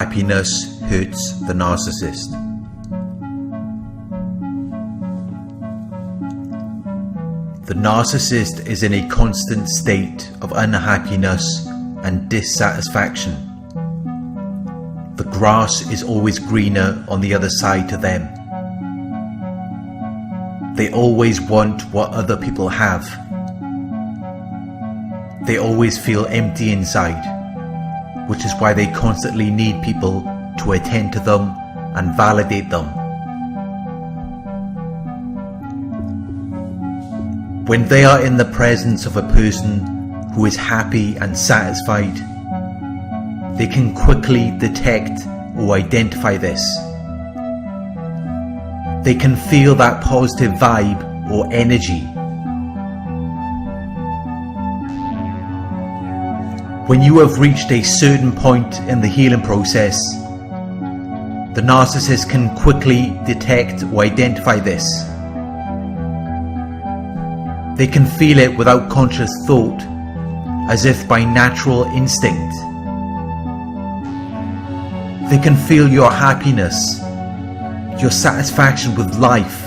Unhappiness hurts the narcissist. The narcissist is in a constant state of unhappiness and dissatisfaction. The grass is always greener on the other side to them. They always want what other people have. They always feel empty inside, which is why they constantly need people to attend to them and validate them. When they are in the presence of a person who is happy and satisfied, they can quickly detect or identify this. They can feel that positive vibe or energy. When you have reached a certain point in the healing process, the narcissist can quickly detect or identify this. They can feel it without conscious thought, as if by natural instinct. They can feel your happiness, your satisfaction with life.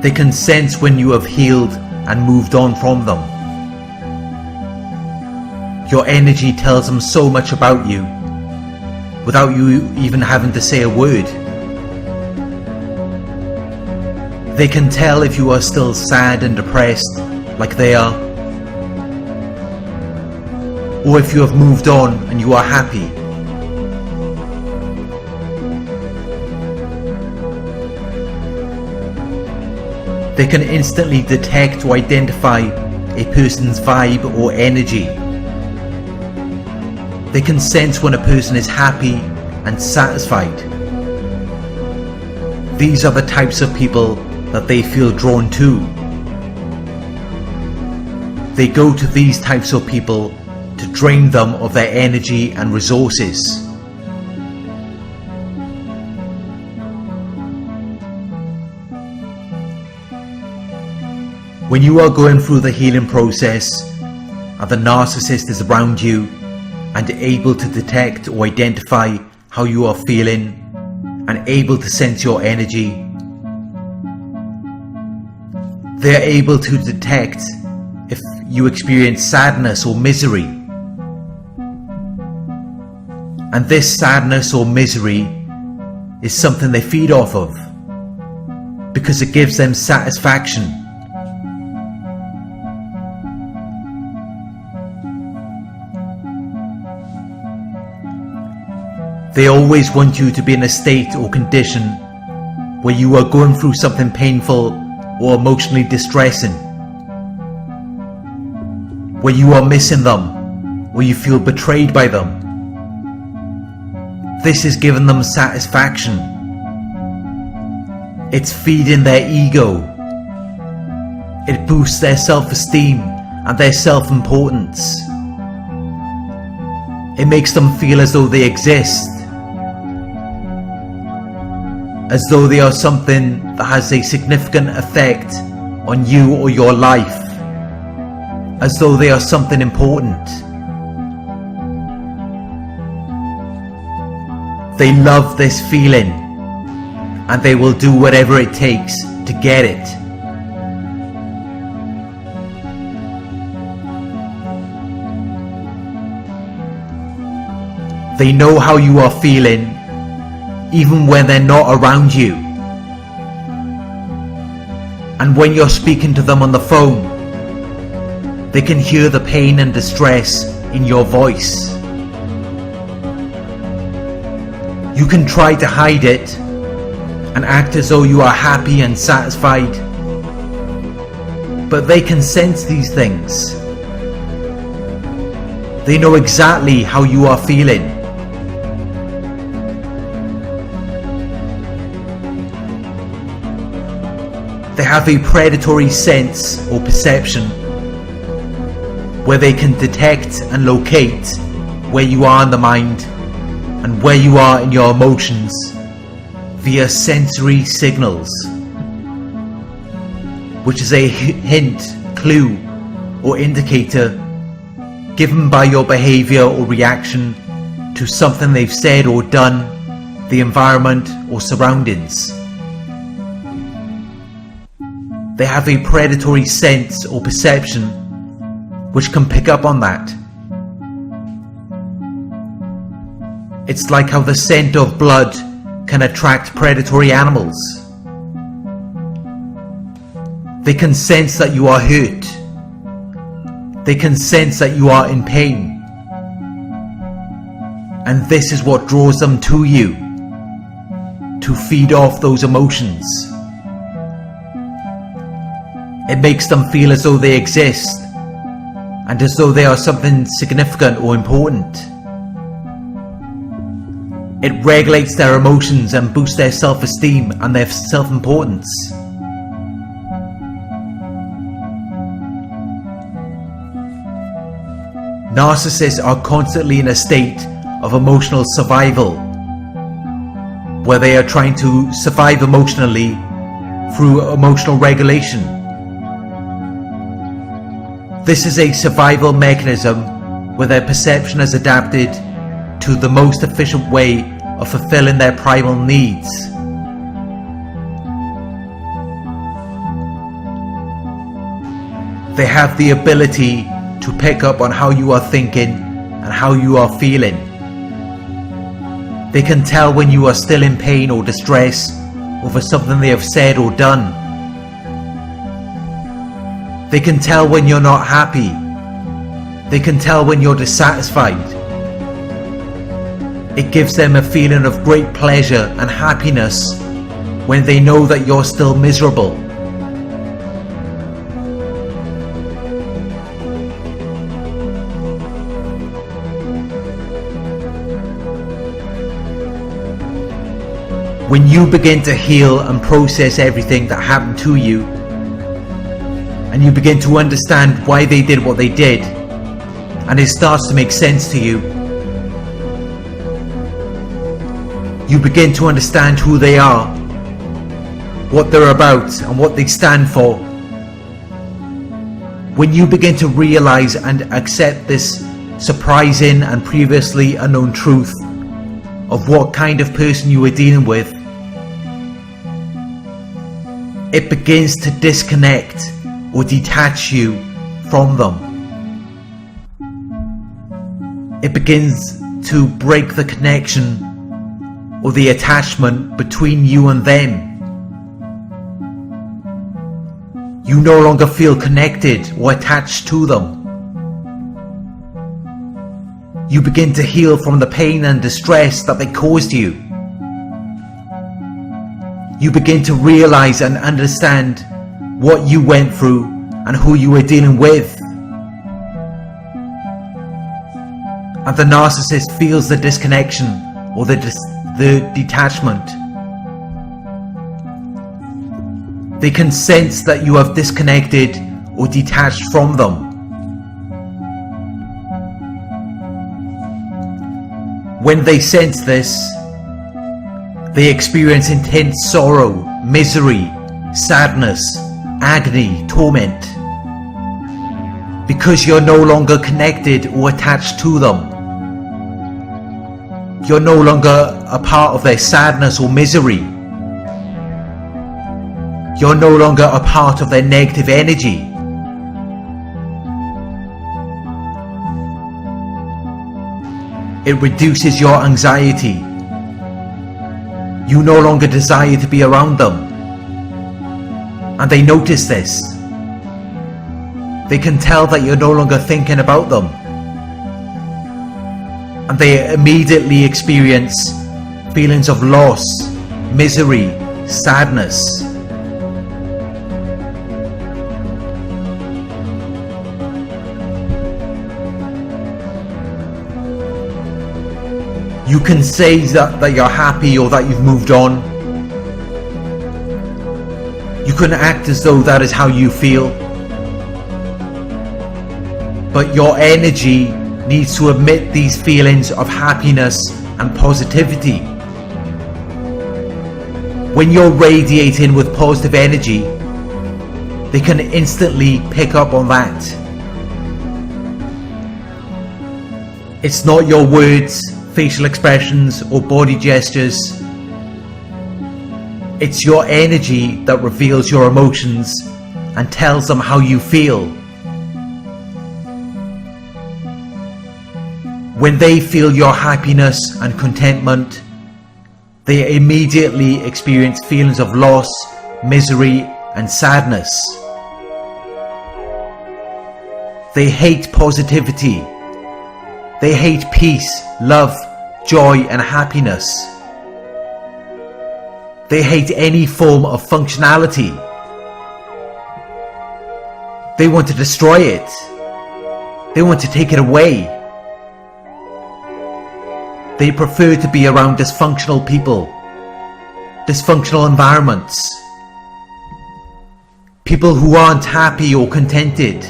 They can sense when you have healed and moved on from them. Your energy tells them so much about you, without you even having to say a word. They can tell if you are still sad and depressed, like they are, or if you have moved on and you are happy. They can instantly detect or identify a person's vibe or energy. They can sense when a person is happy and satisfied. These are the types of people that they feel drawn to. They go to these types of people to drain them of their energy and resources. When you are going through the healing process and the narcissist is around you and able to detect or identify how you are feeling and able to sense your energy, they are able to detect if you experience sadness or misery. And this sadness or misery is something they feed off of, because it gives them satisfaction. They always want you to be in a state or condition where you are going through something painful or emotionally distressing, where you are missing them, where you feel betrayed by them. This is giving them satisfaction. It's feeding their ego. It boosts their self-esteem and their self-importance. It makes them feel as though they exist, as though they are something that has a significant effect on you or your life, as though they are something important. They love this feeling, and they will do whatever it takes to get it. They know how you are feeling, even when they're not around you. And when you're speaking to them on the phone, they can hear the pain and distress in your voice. You can try to hide it and act as though you are happy and satisfied, but they can sense these things. They know exactly how you are feeling. They have a predatory sense or perception where they can detect and locate where you are in the mind and where you are in your emotions via sensory signals, which is a hint, clue, or indicator given by your behavior or reaction to something they've said or done, the environment or surroundings. They have a predatory sense or perception which can pick up on that. It's like how the scent of blood can attract predatory animals. They can sense that you are hurt. They can sense that you are in pain. And this is what draws them to you, to feed off those emotions. It makes them feel as though they exist, and as though they are something significant or important. It regulates their emotions and boosts their self-esteem and their self-importance. Narcissists are constantly in a state of emotional survival, where they are trying to survive emotionally through emotional regulation. This is a survival mechanism where their perception has adapted to the most efficient way of fulfilling their primal needs. They have the ability to pick up on how you are thinking and how you are feeling. They can tell when you are still in pain or distress over something they have said or done. They can tell when you're not happy. They can tell when you're dissatisfied. It gives them a feeling of great pleasure and happiness when they know that you're still miserable. When you begin to heal and process everything that happened to you, and you begin to understand why they did what they did, and it starts to make sense to you, you begin to understand who they are, what they're about, and what they stand for. When you begin to realize and accept this surprising and previously unknown truth of what kind of person you are dealing with, it begins to disconnect or detach you from them. It begins to break the connection or the attachment between you and them. You no longer feel connected or attached to them. You begin to heal from the pain and distress that they caused you. You begin to realize and understand what you went through and who you were dealing with. And the narcissist feels the disconnection or the detachment. They can sense that you have disconnected or detached from them. When they sense this, they experience intense sorrow, misery, sadness, agony, torment. Because you're no longer connected or attached to them. You're no longer a part of their sadness or misery. You're no longer a part of their negative energy. It reduces your anxiety. You no longer desire to be around them. And they notice this. They can tell that you're no longer thinking about them. And they immediately experience feelings of loss, misery, sadness. You can say that you're happy or that you've moved on. You can act as though that is how you feel. But your energy needs to emit these feelings of happiness and positivity. When you're radiating with positive energy, they can instantly pick up on that. It's not your words, facial expressions, or body gestures. It's your energy that reveals your emotions and tells them how you feel. When they feel your happiness and contentment, they immediately experience feelings of loss, misery, and sadness. They hate positivity. They hate peace, love, joy, and happiness. They hate any form of functionality. They want to destroy it. They want to take it away. They prefer to be around dysfunctional people, dysfunctional environments, people who aren't happy or contented.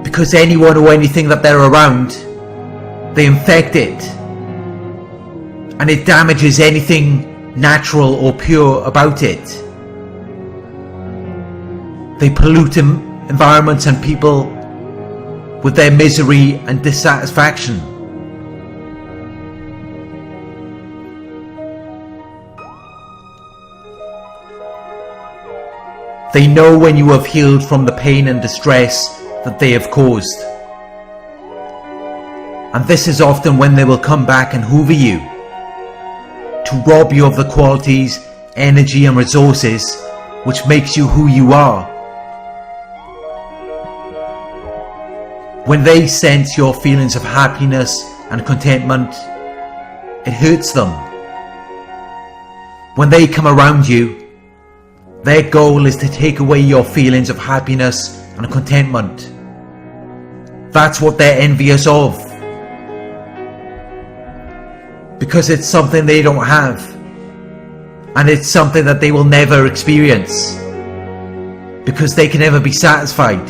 Because anyone or anything that they're around, they infect it, and it damages anything natural or pure about it. They pollute environments and people with their misery and dissatisfaction. They know when you have healed from the pain and distress that they have caused. And this is often when they will come back and hoover you, to rob you of the qualities, energy and resources which makes you who you are. When they sense your feelings of happiness and contentment, it hurts them. When they come around you, their goal is to take away your feelings of happiness and contentment. That's what they're envious of, because it's something they don't have, and it's something that they will never experience, because they can never be satisfied.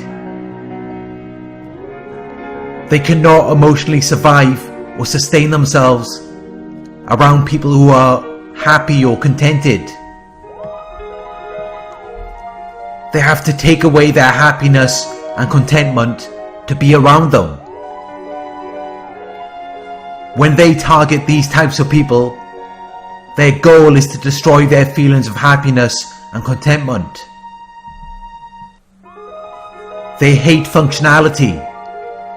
They cannot emotionally survive or sustain themselves around people who are happy or contented. They have to take away their happiness and contentment to be around them. When they target these types of people, their goal is to destroy their feelings of happiness and contentment. They hate functionality.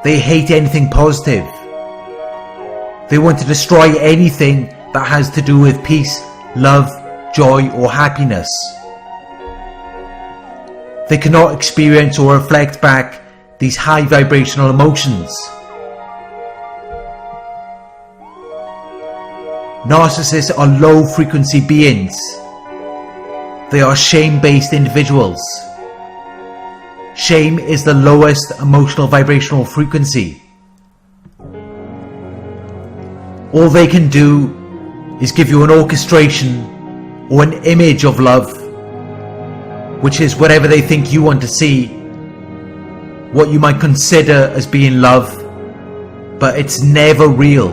They hate anything positive. They want to destroy anything that has to do with peace, love, joy, or happiness. They cannot experience or reflect back these high vibrational emotions. Narcissists are low frequency beings. They are shame-based individuals. Shame is the lowest emotional vibrational frequency. All they can do is give you an orchestration or an image of love, which is whatever they think you want to see, what you might consider as being love, but it's never real.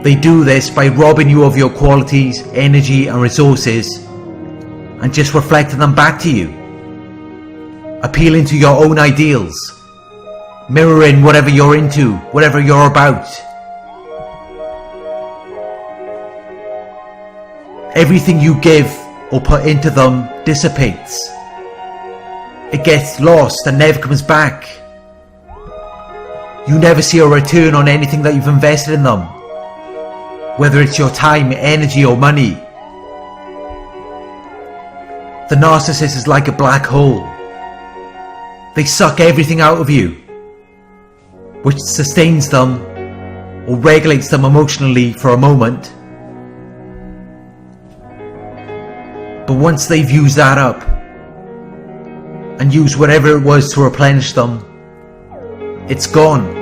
They do this by robbing you of your qualities, energy and resources, and just reflecting them back to you, appealing to your own ideals, mirroring whatever you're into, whatever you're about. Everything you give or put into them dissipates. It gets lost and never comes back. You never see a return on anything that you've invested in them, whether it's your time, energy or money. The narcissist is like a black hole. They suck everything out of you, which sustains them or regulates them emotionally for a moment. But once they've used that up and used whatever it was to replenish them, it's gone.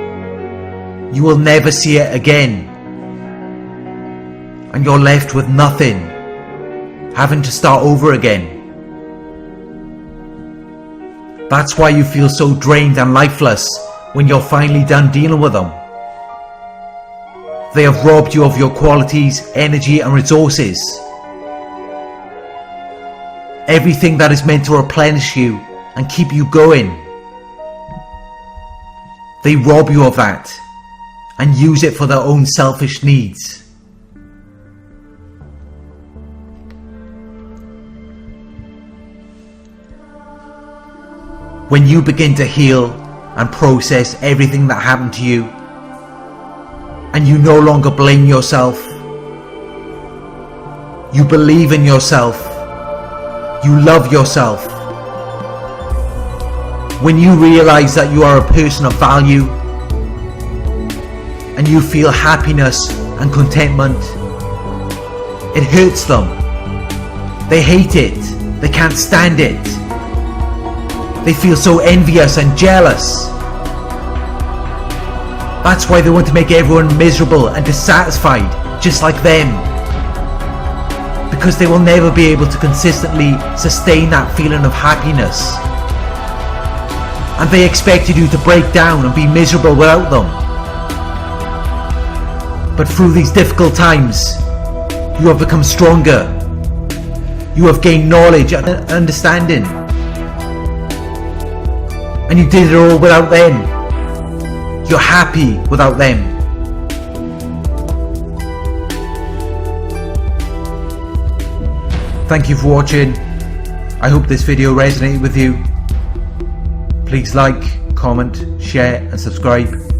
You will never see it again. And you're left with nothing, having to start over again. That's why you feel so drained and lifeless when you're finally done dealing with them. They have robbed you of your qualities, energy and resources. Everything that is meant to replenish you and keep you going. They rob you of that and use it for their own selfish needs. When you begin to heal and process everything that happened to you, and you no longer blame yourself, you believe in yourself, you love yourself. When you realize that you are a person of value, and you feel happiness and contentment, it hurts them. They hate it. They can't stand it. They feel so envious and jealous. That's why they want to make everyone miserable and dissatisfied, just like them. Because they will never be able to consistently sustain that feeling of happiness. And they expected you to break down and be miserable without them. But through these difficult times, you have become stronger. You have gained knowledge and understanding. And you did it all without them. You're happy without them. Thank you for watching. I hope this video resonated with you. Please like, comment, share and subscribe.